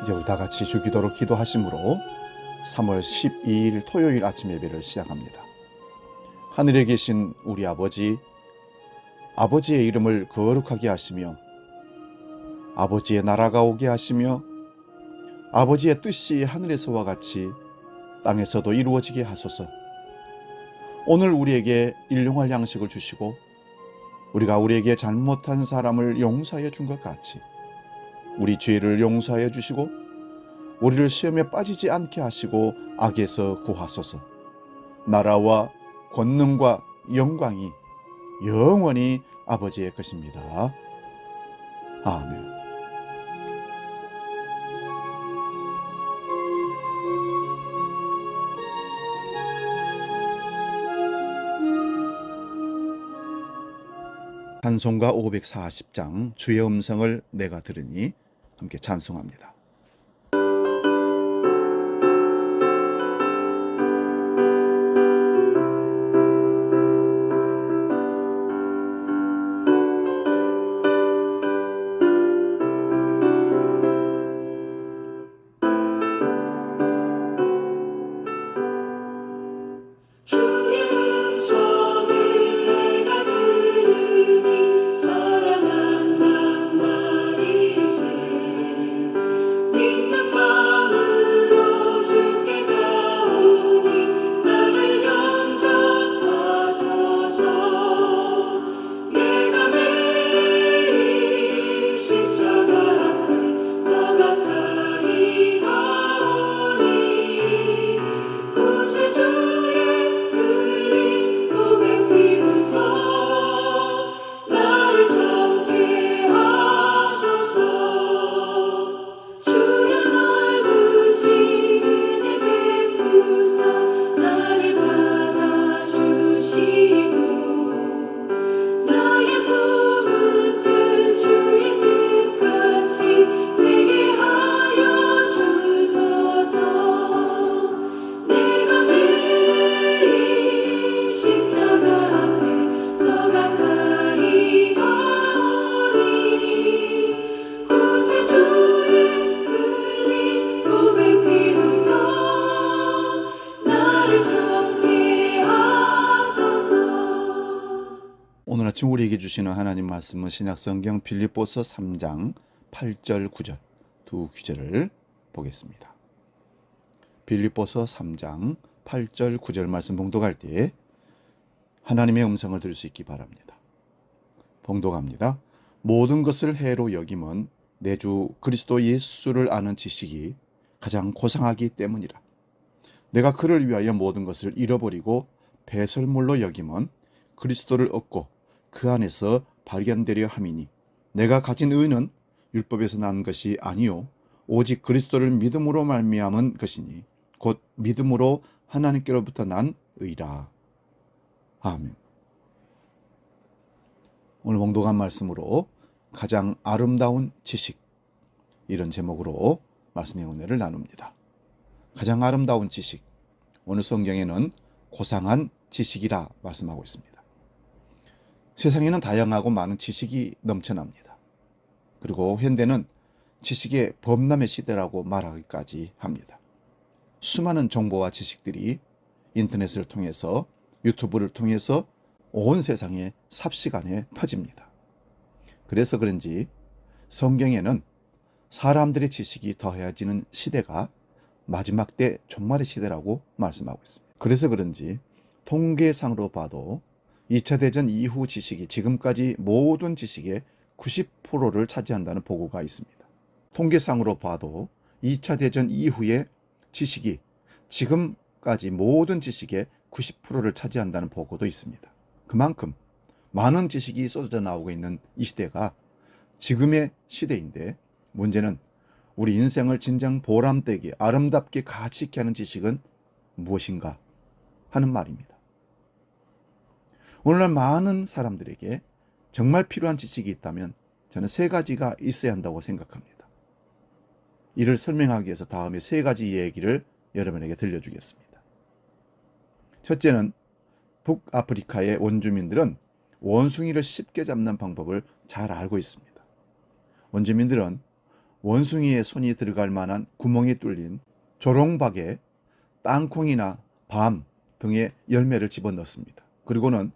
이제 우리 다 같이 주기도로 기도하심으로 3월 12일 토요일 아침 예배를 시작합니다. 하늘에 계신 우리 아버지, 아버지의 이름을 거룩하게 하시며 아버지의 나라가 오게 하시며 아버지의 뜻이 하늘에서와 같이 땅에서도 이루어지게 하소서. 오늘 우리에게 일용할 양식을 주시고 우리가 우리에게 잘못한 사람을 용서해 준 것 같이 우리 죄를 용서해 주시고 우리를 시험에 빠지지 않게 하시고 악에서 구하소서. 나라와 권능과 영광이 영원히 아버지의 것입니다. 아멘. 찬송가 540장 주의 음성을 내가 들으니 함께 찬송합니다. 오늘 아침 우리에게 주시는 하나님 말씀은 신약성경 빌립보서 3장 8절 9절 두 구절을 보겠습니다. 빌립보서 3장 8절 9절 말씀 봉독할 때 하나님의 음성을 들을 수 있기 바랍니다. 봉독합니다. 모든 것을 해로 여김은 내 주 그리스도 예수를 아는 지식이 가장 고상하기 때문이라. 내가 그를 위하여 모든 것을 잃어버리고 배설물로 여김은 그리스도를 얻고 그 안에서 발견되려 함이니 내가 가진 의는 율법에서 난 것이 아니요 오직 그리스도를 믿음으로 말미암은 것이니 곧 믿음으로 하나님께로부터 난 의라. 아멘. 오늘 봉독한 말씀으로 가장 아름다운 지식, 이런 제목으로 말씀의 은혜를 나눕니다. 가장 아름다운 지식, 오늘 성경에는 고상한 지식이라 말씀하고 있습니다. 세상에는 다양하고 많은 지식이 넘쳐납니다. 그리고 현대는 지식의 범람의 시대라고 말하기까지 합니다. 수많은 정보와 지식들이 인터넷을 통해서, 유튜브를 통해서 온 세상에 삽시간에 퍼집니다. 그래서 그런지 성경에는 사람들의 지식이 더해지는 시대가 마지막 때 종말의 시대라고 말씀하고 있습니다. 그래서 그런지 통계상으로 봐도 2차 대전 이후 지식이 지금까지 모든 지식의 90%를 차지한다는 보고가 있습니다. 통계상으로 봐도 2차 대전 이후의 지식이 지금까지 모든 지식의 90%를 차지한다는 보고도 있습니다. 그만큼 많은 지식이 쏟아져 나오고 있는 이 시대가 지금의 시대인데, 문제는 우리 인생을 진정 보람되게 아름답게 가치 있게 하는 지식은 무엇인가 하는 말입니다. 오늘날 많은 사람들에게 정말 필요한 지식이 있다면 저는 세 가지가 있어야 한다고 생각합니다. 이를 설명하기 위해서 다음에 세 가지 얘기를 여러분에게 들려주겠습니다. 첫째는 북아프리카의 원주민들은 원숭이를 쉽게 잡는 방법을 잘 알고 있습니다. 원주민들은 원숭이의 손이 들어갈 만한 구멍이 뚫린 조롱박에 땅콩이나 밤 등의 열매를 집어넣습니다. 그리고는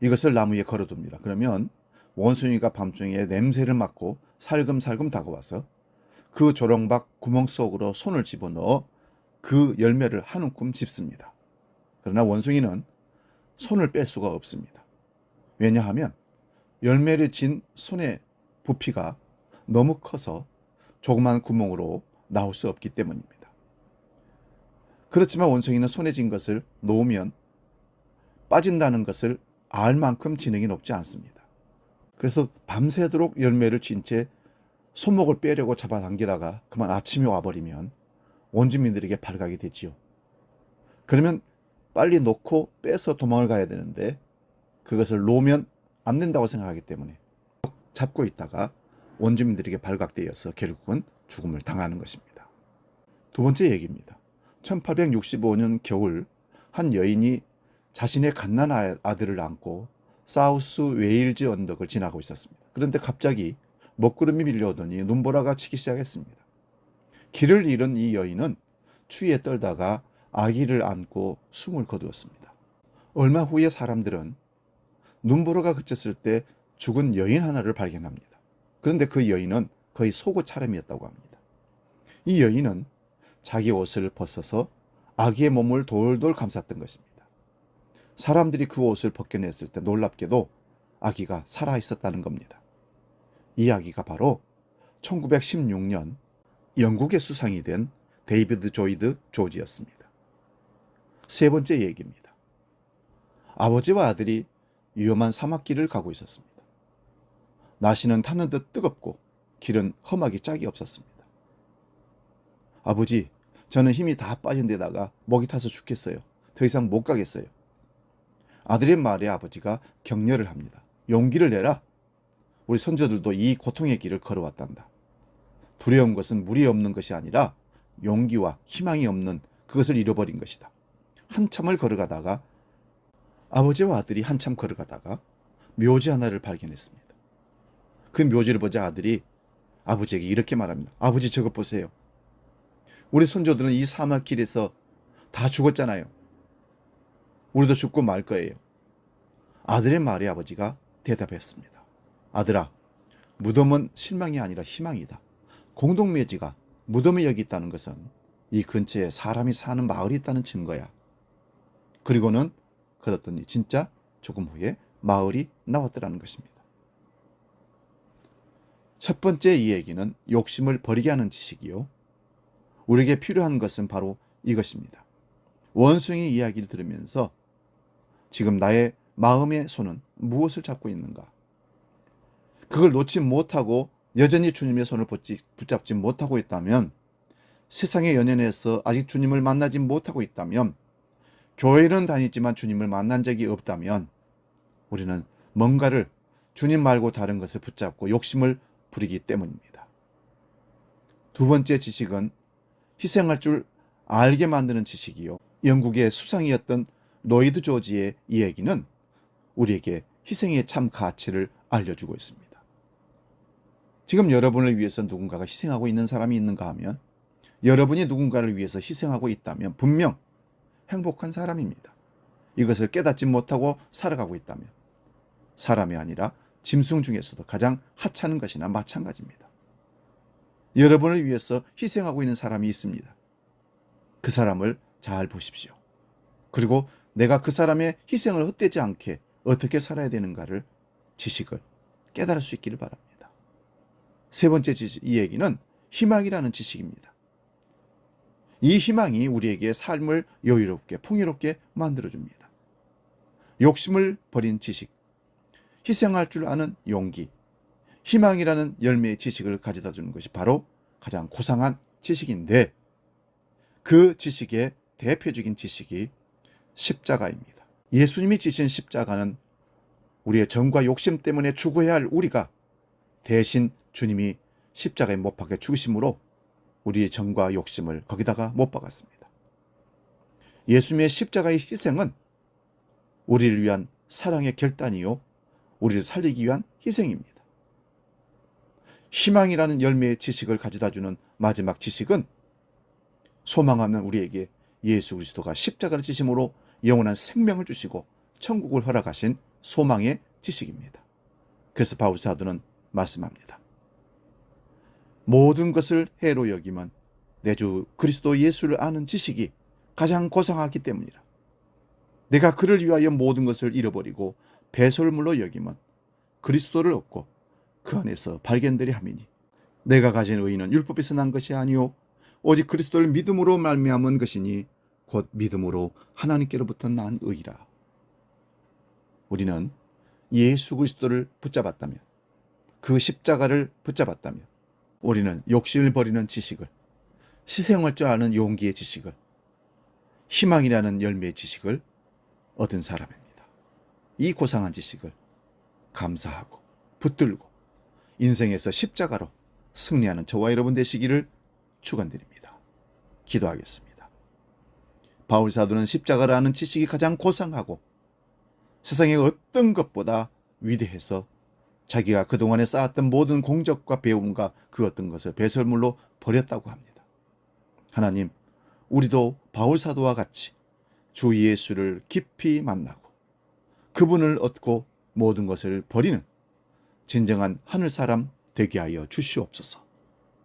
이것을 나무에 걸어둡니다. 그러면 원숭이가 밤중에 냄새를 맡고 살금살금 다가와서 그 조롱박 구멍 속으로 손을 집어넣어 그 열매를 한 움큼 집습니다. 그러나 원숭이는 손을 뺄 수가 없습니다. 왜냐하면 열매를 진 손의 부피가 너무 커서 조그만 구멍으로 나올 수 없기 때문입니다. 그렇지만 원숭이는 손에 진 것을 놓으면 빠진다는 것을 알 만큼 지능이 높지 않습니다. 그래서 밤새도록 열매를 진 채 손목을 빼려고 잡아당기다가 그만 아침이 와버리면 원주민들에게 발각이 되지요. 그러면 빨리 놓고 빼서 도망을 가야 되는데 그것을 놓으면 안 된다고 생각하기 때문에 잡고 있다가 원주민들에게 발각되어서 결국은 죽음을 당하는 것입니다. 두 번째 얘기입니다. 1865년 겨울 한 여인이 자신의 갓난 아들을 안고 사우스 웨일즈 언덕을 지나고 있었습니다. 그런데 갑자기 먹구름이 밀려오더니 눈보라가 치기 시작했습니다. 길을 잃은 이 여인은 추위에 떨다가 아기를 안고 숨을 거두었습니다. 얼마 후에 사람들은 눈보라가 그쳤을 때 죽은 여인 하나를 발견합니다. 그런데 그 여인은 거의 속옷 차림이었다고 합니다. 이 여인은 자기 옷을 벗어서 아기의 몸을 돌돌 감쌌던 것입니다. 사람들이 그 옷을 벗겨냈을 때 놀랍게도 아기가 살아있었다는 겁니다. 이 아기가 바로 1916년 영국의 수상이 된 데이비드 조이드 조지였습니다. 세 번째 얘기입니다. 아버지와 아들이 위험한 사막길을 가고 있었습니다. 날씨는 타는 듯 뜨겁고 길은 험하기 짝이 없었습니다. 아버지, 저는 힘이 다 빠진 데다가 목이 타서 죽겠어요. 더 이상 못 가겠어요. 아들의 말에 아버지가 격려를 합니다. 용기를 내라. 우리 손자들도 이 고통의 길을 걸어왔단다. 두려운 것은 물이 없는 것이 아니라 용기와 희망이 없는 그것을 잃어버린 것이다. 한참을 걸어가다가 아버지와 아들이 한참 걸어가다가 묘지 하나를 발견했습니다. 그 묘지를 보자 아들이 아버지에게 이렇게 말합니다. 아버지, 저것 보세요. 우리 손자들은 이 사막길에서 다 죽었잖아요. 우리도 죽고 말 거예요. 아들의 말에 아버지가 대답했습니다. 아들아, 무덤은 실망이 아니라 희망이다. 공동묘지가 무덤에 여기 있다는 것은 이 근처에 사람이 사는 마을이 있다는 증거야. 그리고는 그랬더니 진짜 조금 후에 마을이 나왔더라는 것입니다. 첫 번째 이 얘기는 욕심을 버리게 하는 지식이요. 우리에게 필요한 것은 바로 이것입니다. 원숭이 이야기를 들으면서 지금 나의 마음의 손은 무엇을 잡고 있는가? 그걸 놓지 못하고 여전히 주님의 손을 붙잡지 못하고 있다면, 세상의 연연에서 아직 주님을 만나지 못하고 있다면, 교회는 다니지만 주님을 만난 적이 없다면 우리는 뭔가를 주님 말고 다른 것을 붙잡고 욕심을 부리기 때문입니다. 두 번째 지식은 희생할 줄 알게 만드는 지식이요. 영국의 수상이었던 로이드 조지의 이야기는 우리에게 희생의 참 가치를 알려주고 있습니다. 지금 여러분을 위해서 누군가가 희생하고 있는 사람이 있는가 하면, 여러분이 누군가를 위해서 희생하고 있다면 분명 행복한 사람입니다. 이것을 깨닫지 못하고 살아가고 있다면 사람이 아니라 짐승 중에서도 가장 하찮은 것이나 마찬가지입니다. 여러분을 위해서 희생하고 있는 사람이 있습니다. 그 사람을 잘 보십시오. 그리고 내가 그 사람의 희생을 헛되지 않게 어떻게 살아야 되는가를 지식을 깨달을 수 있기를 바랍니다. 세 번째 지식, 이 얘기는 희망이라는 지식입니다. 이 희망이 우리에게 삶을 여유롭게 풍요롭게 만들어줍니다. 욕심을 버린 지식, 희생할 줄 아는 용기, 희망이라는 열매의 지식을 가져다 주는 것이 바로 가장 고상한 지식인데, 그 지식의 대표적인 지식이 십자가입니다. 예수님이 지신 십자가는 우리의 정과 욕심 때문에 죽어야 할 우리가 대신 주님이 십자가에 못 박혀 죽으심으로 우리의 정과 욕심을 거기다가 못 박았습니다. 예수님의 십자가의 희생은 우리를 위한 사랑의 결단이요, 우리를 살리기 위한 희생입니다. 희망이라는 열매의 지식을 가져다주는 마지막 지식은 소망하는 우리에게 예수 그리스도가 십자가를 지심으로 영원한 생명을 주시고 천국을 허락하신 소망의 지식입니다. 그래서 바울 사도는 말씀합니다. 모든 것을 해로 여기면 내 주 그리스도 예수를 아는 지식이 가장 고상하기 때문이라. 내가 그를 위하여 모든 것을 잃어버리고 배설물로 여기면 그리스도를 얻고 그 안에서 발견되리 함이니 내가 가진 의의는 율법에서 난 것이 아니요 오직 그리스도를 믿음으로 말미암은 것이니 곧 믿음으로 하나님께로부터 난 의의라. 우리는 예수 그리스도를 붙잡았다면, 그 십자가를 붙잡았다면 우리는 욕심을 버리는 지식을, 희생할 줄 아는 용기의 지식을, 희망이라는 열매의 지식을 얻은 사람입니다. 이 고상한 지식을 감사하고 붙들고 인생에서 십자가로 승리하는 저와 여러분 되시기를 축원드립니다. 기도하겠습니다. 바울 사도는 십자가를 아는 지식이 가장 고상하고 세상의 어떤 것보다 위대해서 자기가 그동안에 쌓았던 모든 공적과 배움과 그 어떤 것을 배설물로 버렸다고 합니다. 하나님, 우리도 바울 사도와 같이 주 예수를 깊이 만나고 그분을 얻고 모든 것을 버리는 진정한 하늘 사람 되게 하여 주시옵소서.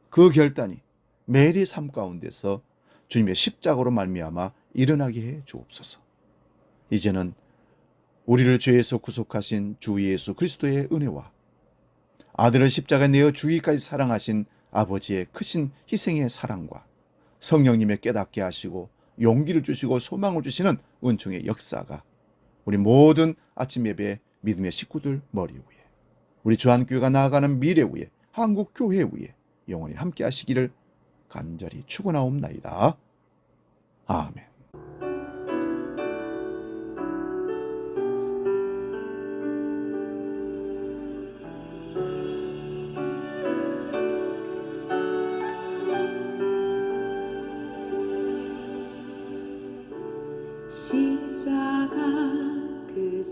그 결단이 매일의 삶 가운데서 주님의 십자가로 말미암아 일어나게 해 주옵소서. 이제는 우리를 죄에서 구속하신 주 예수 그리스도의 은혜와 아들을 십자가에 내어 주기까지 사랑하신 아버지의 크신 희생의 사랑과 성령님의 깨닫게 하시고 용기를 주시고 소망을 주시는 은총의 역사가 우리 모든 아침 예배 믿음의 식구들 머리 위에, 우리 주한교회가 나아가는 미래 위에, 한국교회 위에 영원히 함께 하시기를 간절히 축원하옵나이다. 아멘. 십자가 그